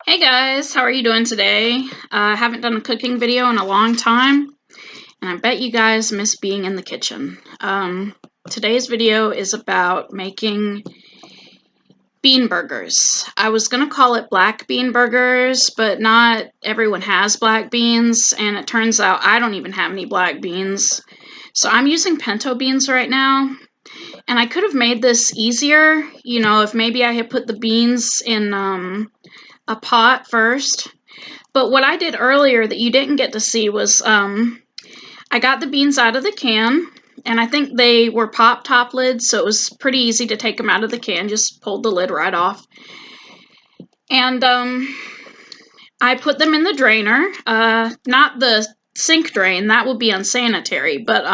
Hey guys, how are you doing today? I haven't done a cooking video in a long time, and I bet you guys miss being in the kitchen. Today's video is about making bean burgers. I was gonna call it black bean burgers, but not everyone has black beans, and it turns out I don't even have any black beans. So I'm using pinto beans right now, and I could have made this easier, if maybe I had put the beans in a pot first. But what I did earlier that you didn't get to see was I got the beans out of the can, and I think they were pop top lids, so it was pretty easy to take them out of the can. Just pulled the lid right off. And I put them in the drainer, not the sink drain, that would be unsanitary, but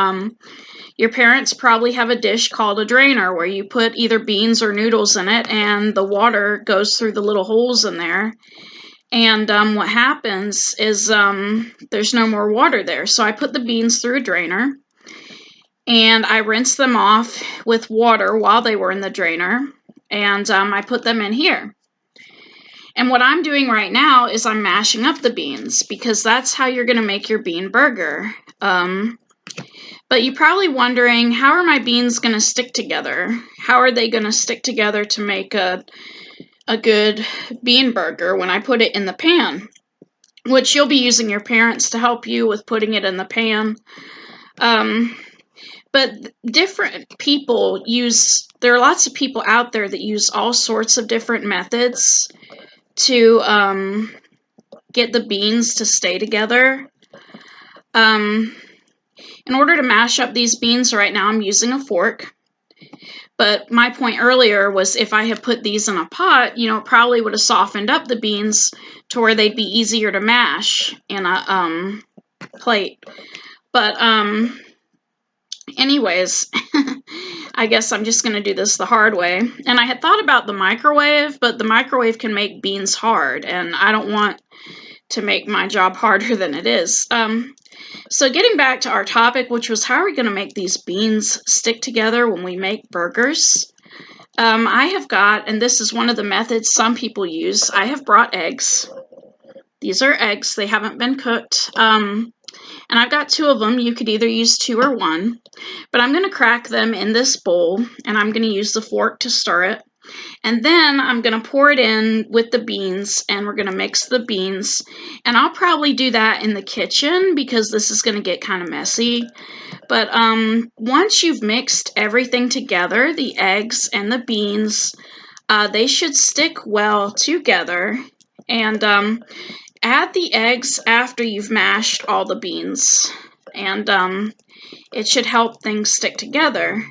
your parents probably have a dish called a drainer where you put either beans or noodles in it, and the water goes through the little holes in there. And what happens is there's no more water there. So I put the beans through a drainer, and I rinsed them off with water while they were in the drainer, and I put them in here. And what I'm doing right now is I'm mashing up the beans, because that's how you're going to make your bean burger. But you're probably wondering, how are my beans going to stick together? How are they going to stick together to make a good bean burger when I put it in the pan? Which you'll be using your parents to help you with putting it in the pan. But different people there are lots of people out there that use all sorts of different methods to get the beans to stay together. In order to mash up these beans right now, I'm using a fork. But my point earlier was if I had put these in a pot, it probably would have softened up the beans to where they'd be easier to mash in a plate. But anyways, I guess I'm just going to do this the hard way. And I had thought about the microwave, but the microwave can make beans hard, and I don't want to make my job harder than it is. So getting back to our topic, which was how are we going to make these beans stick together when we make burgers? I have got, and this is one of the methods some people use, I have brought eggs. These are eggs. They haven't been cooked. And I've got 2 of them. You could either use 2 or 1. But I'm going to crack them in this bowl, and I'm going to use the fork to stir it. And then I'm going to pour it in with the beans, and we're going to mix the beans. And I'll probably do that in the kitchen because this is going to get kind of messy. But once you've mixed everything together, the eggs and the beans, they should stick well together. And add the eggs after you've mashed all the beans. And it should help things stick together.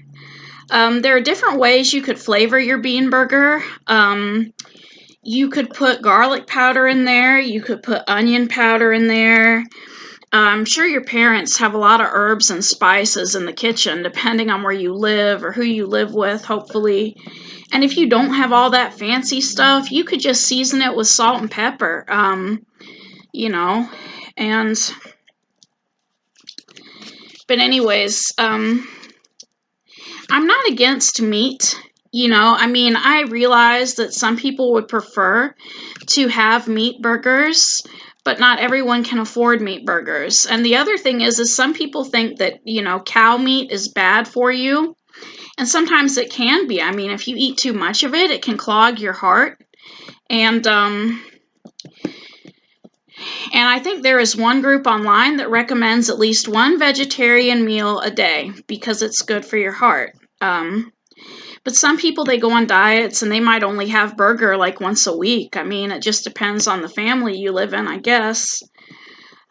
There are different ways you could flavor your bean burger. You could put garlic powder in there. You could put onion powder in there. I'm sure your parents have a lot of herbs and spices in the kitchen, depending on where you live or who you live with, hopefully. And if you don't have all that fancy stuff, you could just season it with salt and pepper, but anyways, I'm not against meat. I realize that some people would prefer to have meat burgers, but not everyone can afford meat burgers. And the other thing is some people think that, cow meat is bad for you. And sometimes it can be. If you eat too much of it, it can clog your heart. And I think there is one group online that recommends at least 1 vegetarian meal a day because it's good for your heart. But some people, they go on diets and they might only have burger like once a week. It just depends on the family you live in, I guess.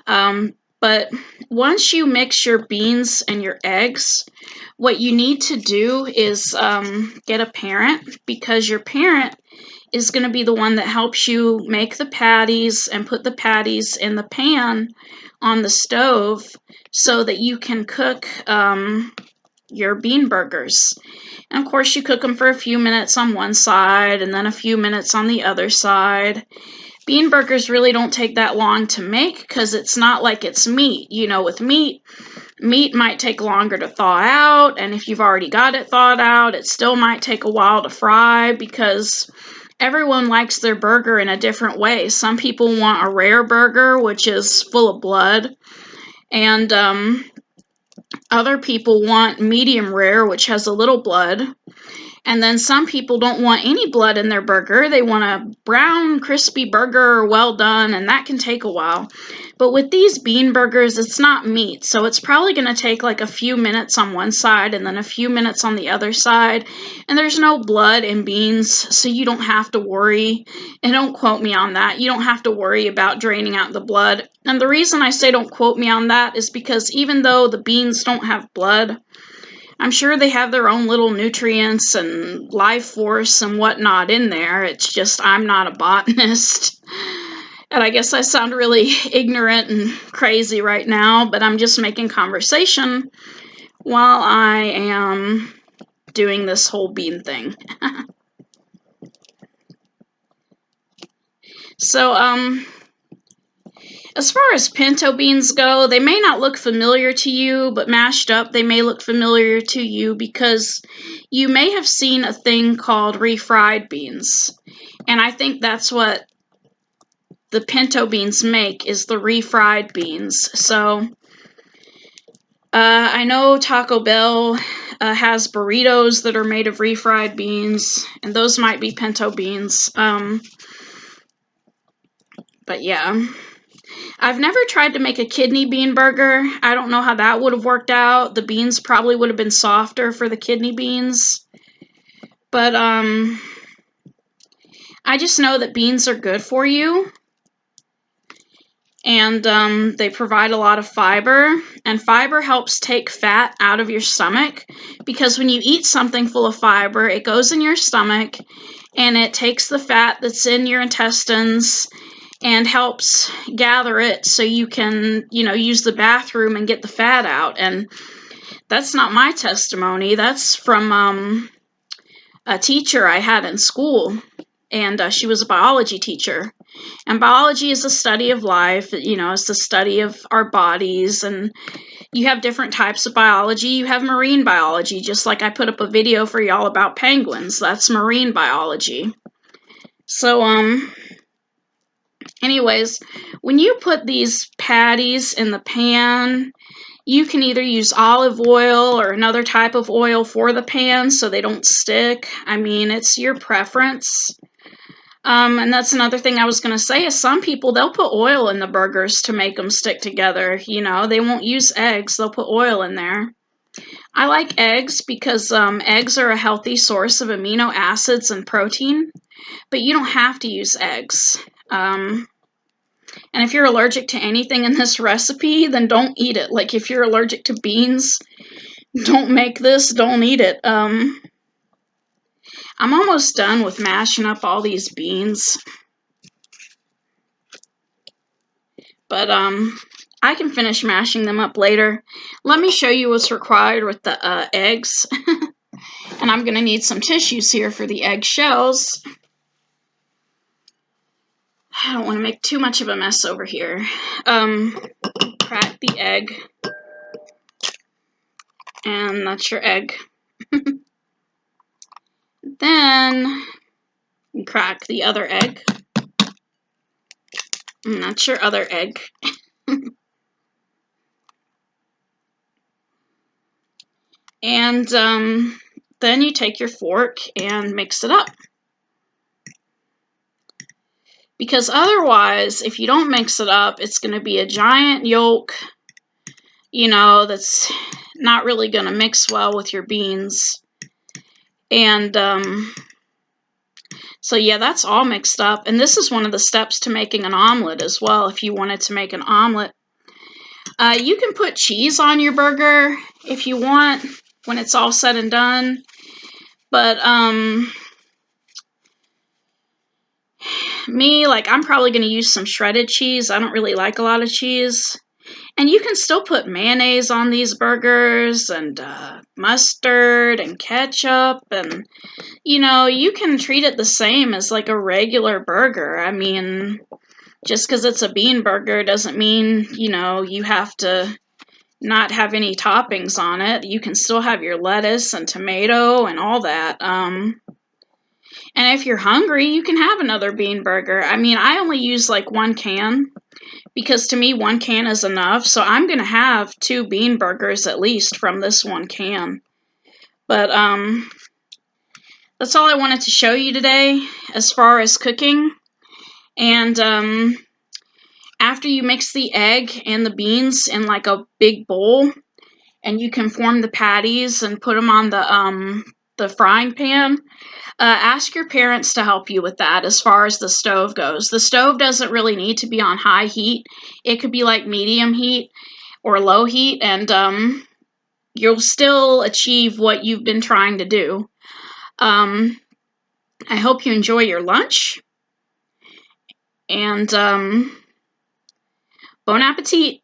But once you mix your beans and your eggs, what you need to do is get a parent, because your parent is going to be the one that helps you make the patties and put the patties in the pan on the stove so that you can cook your bean burgers. And of course, you cook them for a few minutes on one side and then a few minutes on the other side. Bean burgers really don't take that long to make because it's not like it's meat. With meat might take longer to thaw out, and if you've already got it thawed out, it still might take a while to fry because everyone likes their burger in a different way. Some people want a rare burger, which is full of blood, and other people want medium rare, which has a little blood. And then some people don't want any blood in their burger. They want a brown, crispy burger, well done, and that can take a while. But with these bean burgers, it's not meat, so it's probably going to take like a few minutes on one side and then a few minutes on the other side. And there's no blood in beans, so you don't have to worry. And don't quote me on that. You don't have to worry about draining out the blood. And the reason I say don't quote me on that is because even though the beans don't have blood, I'm sure they have their own little nutrients and life force and whatnot in there. It's just I'm not a botanist. And I guess I sound really ignorant and crazy right now, but I'm just making conversation while I am doing this whole bean thing. So, as far as pinto beans go, they may not look familiar to you, but mashed up, they may look familiar to you because you may have seen a thing called refried beans. And I think that's what the pinto beans make, is the refried beans. So, I know Taco Bell has burritos that are made of refried beans, and those might be pinto beans. But yeah. I've never tried to make a kidney bean burger. I don't know how that would have worked out. The beans probably would have been softer for the kidney beans. But I just know that beans are good for you. And they provide a lot of fiber. And fiber helps take fat out of your stomach. Because when you eat something full of fiber, it goes in your stomach and it takes the fat that's in your intestines and helps gather it so you can, use the bathroom and get the fat out. And that's not my testimony. That's from a teacher I had in school, and she was a biology teacher. And biology is the study of life, it's the study of our bodies, and you have different types of biology. You have marine biology, just like I put up a video for y'all about penguins. That's marine biology. So, anyways, when you put these patties in the pan, you can either use olive oil or another type of oil for the pan so they don't stick. I mean, it's your preference. And that's another thing I was going to say is some people, they'll put oil in the burgers to make them stick together. They won't use eggs. They'll put oil in there. I like eggs because eggs are a healthy source of amino acids and protein, but you don't have to use eggs. And if you're allergic to anything in this recipe, then don't eat it. Like if you're allergic to beans, don't make this, don't eat it. I'm almost done with mashing up all these beans. But I can finish mashing them up later. Let me show you what's required with the eggs. And I'm going to need some tissues here for the egg shells. I don't want to make too much of a mess over here. Crack the egg. And that's your egg. Then crack the other egg. And that's your other egg. And then you take your fork and mix it up. Because otherwise, if you don't mix it up, it's going to be a giant yolk, that's not really going to mix well with your beans. And so yeah, that's all mixed up. And this is one of the steps to making an omelet as well, if you wanted to make an omelet. You can put cheese on your burger if you want when it's all said and done. But me, I'm probably going to use some shredded cheese. I don't really like a lot of cheese. And you can still put mayonnaise on these burgers and mustard and ketchup. And, you can treat it the same as like a regular burger. I mean, just because it's a bean burger doesn't mean, you have to not have any toppings on it. You can still have your lettuce and tomato and all that. And if you're hungry, you can have another bean burger. I mean, I only use like 1 can because to me 1 can is enough. So I'm going to have 2 bean burgers at least from this 1 can. But that's all I wanted to show you today as far as cooking. And after you mix the egg and the beans in like a big bowl, and you can form the patties and put them on the frying pan, ask your parents to help you with that as far as the stove goes. The stove doesn't really need to be on high heat. It could be like medium heat or low heat, and you'll still achieve what you've been trying to do. I hope you enjoy your lunch, and bon appetit!